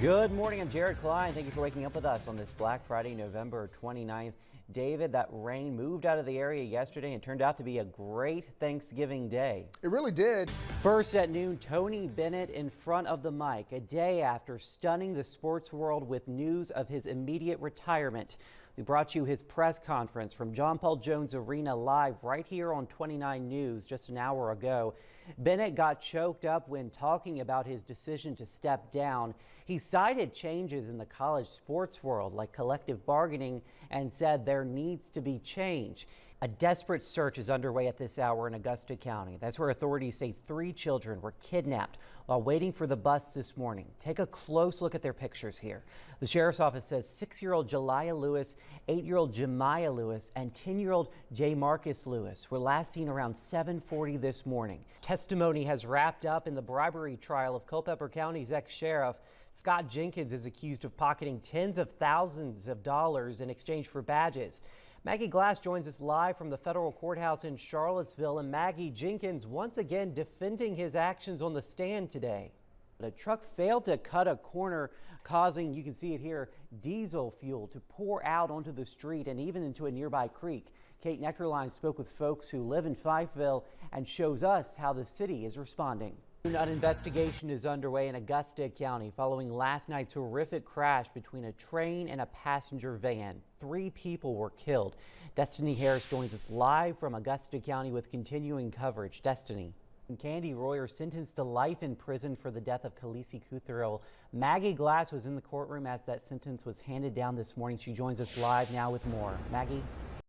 Good morning, I'm Jared Kline. Thank you for waking up with us on this Black Friday, November 29th. David, that rain moved out of the area yesterday and turned out to be a great Thanksgiving day. It really did. First at noon, Tony Bennett in front of the mic, a day after stunning the sports world with news of his immediate retirement. We brought you his press conference from John Paul Jones Arena live right here on 29 News just an hour ago. Bennett got choked up when talking about his decision to step down. He cited changes in the college sports world like collective bargaining and said there needs to be change. A desperate search is underway at this hour in Augusta County. That's where authorities say 3 children were kidnapped while waiting for the bus this morning. Take a close look at their pictures here. The sheriff's office says 6-year-old Jelia Lewis, 8-year-old Jemiah Lewis, and 10-year-old J. Marcus Lewis were last seen around 7:40 this morning. Testimony has wrapped up in the bribery trial of Culpeper County's ex-sheriff. Scott Jenkins is accused of pocketing tens of thousands of dollars in exchange for badges. Maggie Glass joins us live from the federal courthouse in Charlottesville. And Maggie, Jenkins once again defending his actions on the stand today. The truck failed to cut a corner, causing, you can see it here, diesel fuel to pour out onto the street and even into a nearby creek. Kate Nectarline spoke with folks who live in Fifeville and shows us how the city is responding. An investigation is underway in Augusta County following last night's horrific crash between a train and a passenger van. 3 people were killed. Destiny Harris joins us live from Augusta County with continuing coverage. Destiny. Candy Royer sentenced to life in prison for the death of Khaleesi Kutherill. Maggie Glass was in the courtroom as that sentence was handed down this morning. She joins us live now with more. Maggie.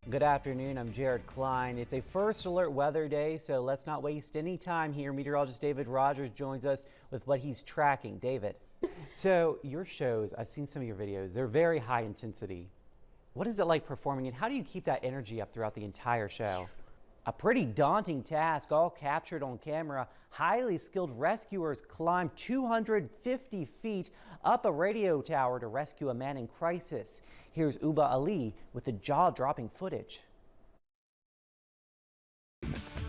Good afternoon, I'm Jared Kline. It's a first alert weather day, so let's not waste any time here. Meteorologist David Rogers joins us with what he's tracking. David, so your shows, I've seen some of your videos, they're very high intensity. What is it like performing and how do you keep that energy up throughout the entire show? A pretty daunting task, all captured on camera. Highly skilled rescuers climbed 250 feet up a radio tower to rescue a man in crisis. Here's Uba Ali with the jaw-dropping footage.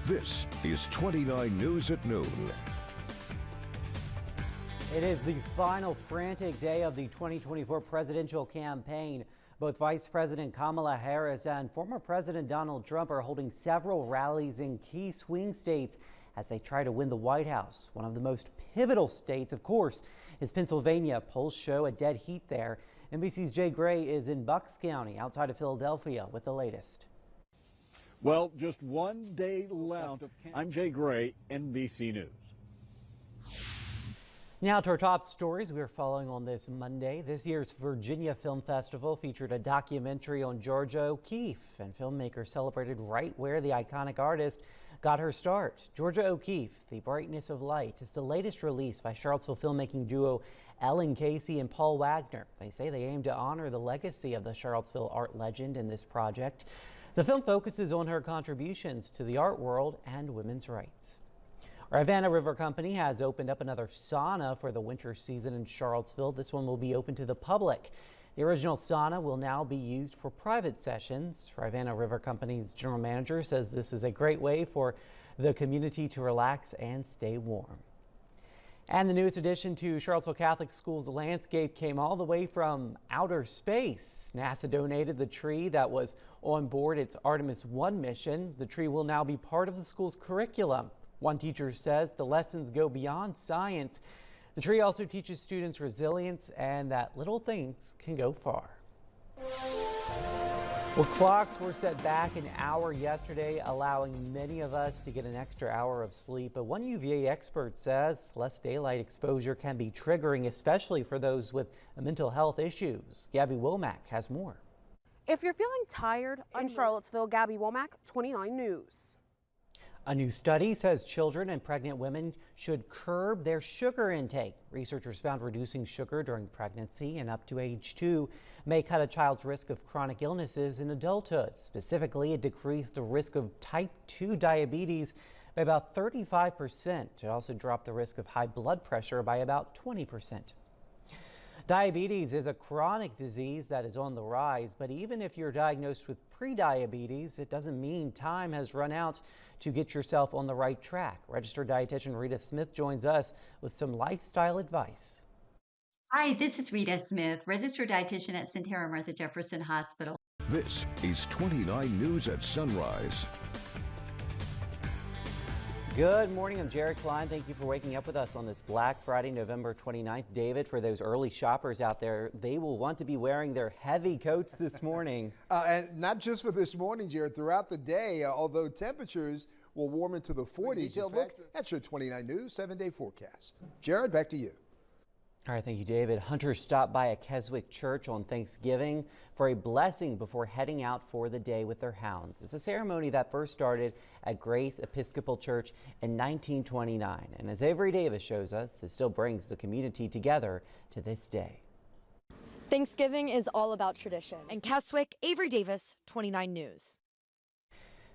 This is 29 News at noon. It is the final frantic day of the 2024 presidential campaign. Both Vice President Kamala Harris and former President Donald Trump are holding several rallies in key swing states as they try to win the White House. One of the most pivotal states, of course, is Pennsylvania. Polls show a dead heat there. NBC's Jay Gray is in Bucks County outside of Philadelphia with the latest. Well, just one day left. I'm Jay Gray, NBC News. Now to our top stories we're following on this Monday. This year's Virginia Film Festival featured a documentary on Georgia O'Keeffe, and filmmakers celebrated right where the iconic artist got her start. Georgia O'Keeffe, The Brightness of Light, is the latest release by Charlottesville filmmaking duo Ellen Casey and Paul Wagner. They say they aim to honor the legacy of the Charlottesville art legend in this project. The film focuses on her contributions to the art world and women's rights. Rivanna River Company has opened up another sauna for the winter season in Charlottesville. This one will be open to the public. The original sauna will now be used for private sessions. Rivanna River Company's general manager says this is a great way for the community to relax and stay warm. And the newest addition to Charlottesville Catholic Schools landscape came all the way from outer space. NASA donated the tree that was on board its Artemis 1 mission. The tree will now be part of the school's curriculum. One teacher says the lessons go beyond science. The tree also teaches students resilience and that little things can go far. Well, clocks were set back an hour yesterday, allowing many of us to get an extra hour of sleep. But one UVA expert says less daylight exposure can be triggering, especially for those with mental health issues. Gabby Womack has more. If you're feeling tired in Charlottesville, Gabby Womack, 29 News. A new study says children and pregnant women should curb their sugar intake. Researchers found reducing sugar during pregnancy and up to age 2 may cut a child's risk of chronic illnesses in adulthood. Specifically, it decreased the risk of type 2 diabetes by about 35%. It also dropped the risk of high blood pressure by about 20%. Diabetes is a chronic disease that is on the rise, but even if you're diagnosed with prediabetes, it doesn't mean time has run out to get yourself on the right track. Registered dietitian Rita Smith joins us with some lifestyle advice. Hi, this is Rita Smith, registered dietitian at Sentara Martha Jefferson Hospital. This is 29 News at Sunrise. Good morning, I'm Jared Kline. Thank you for waking up with us on this Black Friday, November 29th. David, for those early shoppers out there, they will want to be wearing their heavy coats this morning. And not just for this morning, Jared, throughout the day, although temperatures will warm into the 40s. Look at your 29 News 7-day forecast. Jared, back to you. All right, thank you, David. Hunters stopped by a Keswick church on Thanksgiving for a blessing before heading out for the day with their hounds. It's a ceremony that first started at Grace Episcopal Church in 1929. And as Avery Davis shows us, it still brings the community together to this day. Thanksgiving is all about tradition. In Keswick, Avery Davis, 29 News.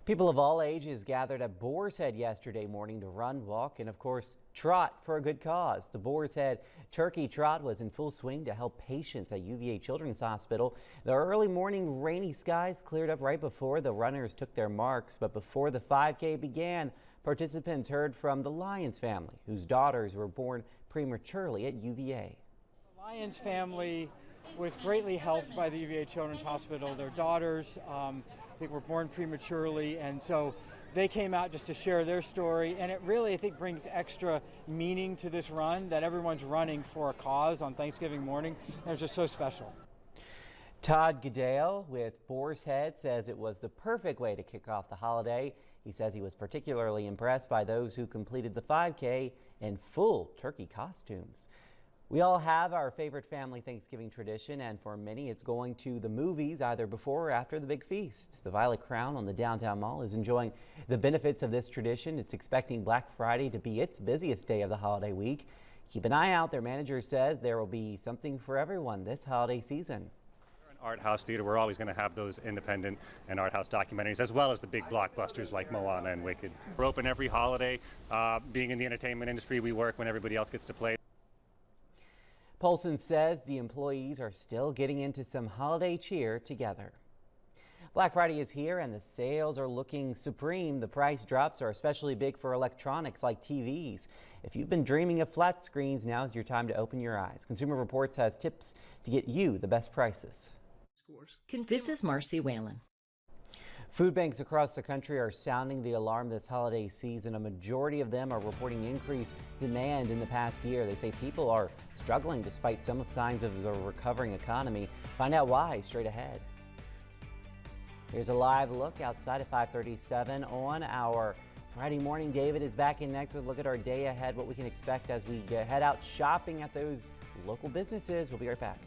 People of all ages gathered at Boar's Head yesterday morning to run, walk, and of course, trot for a good cause. The Boar's Head Turkey Trot was in full swing to help patients at UVA Children's Hospital. The early morning rainy skies cleared up right before the runners took their marks, but before the 5K began, participants heard from the Lyons family, whose daughters were born prematurely at UVA. The Lyons family was greatly helped by the UVA Children's Hospital. Their daughters I think were born prematurely, and so they came out just to share their story, and it really, I think, brings extra meaning to this run, that everyone's running for a cause on Thanksgiving morning, and it's just so special. Todd Goodale with Boar's Head says it was the perfect way to kick off the holiday. He says he was particularly impressed by those who completed the 5K in full turkey costumes. We all have our favorite family Thanksgiving tradition, and for many it's going to the movies either before or after the big feast. The Violet Crown on the downtown mall is enjoying the benefits of this tradition. It's expecting Black Friday to be its busiest day of the holiday week. Keep an eye out. Their manager says there will be something for everyone this holiday season. We're an art house theater. We're always going to have those independent and art house documentaries, as well as the big blockbusters like Moana and Wicked. We're open every holiday. Being in the entertainment industry, we work when everybody else gets to play. Polson says the employees are still getting into some holiday cheer together. Black Friday is here and the sales are looking supreme. The price drops are especially big for electronics like TVs. If you've been dreaming of flat screens, now is your time to open your eyes. Consumer Reports has tips to get you the best prices. This is Marcy Whalen. Food banks across the country are sounding the alarm this holiday season. A majority of them are reporting increased demand in the past year. They say people are struggling despite some signs of a recovering economy. Find out why straight ahead. Here's a live look outside at 5:37 on our Friday morning. David is back in next with a look at our day ahead, what we can expect as we head out shopping at those local businesses. We'll be right back.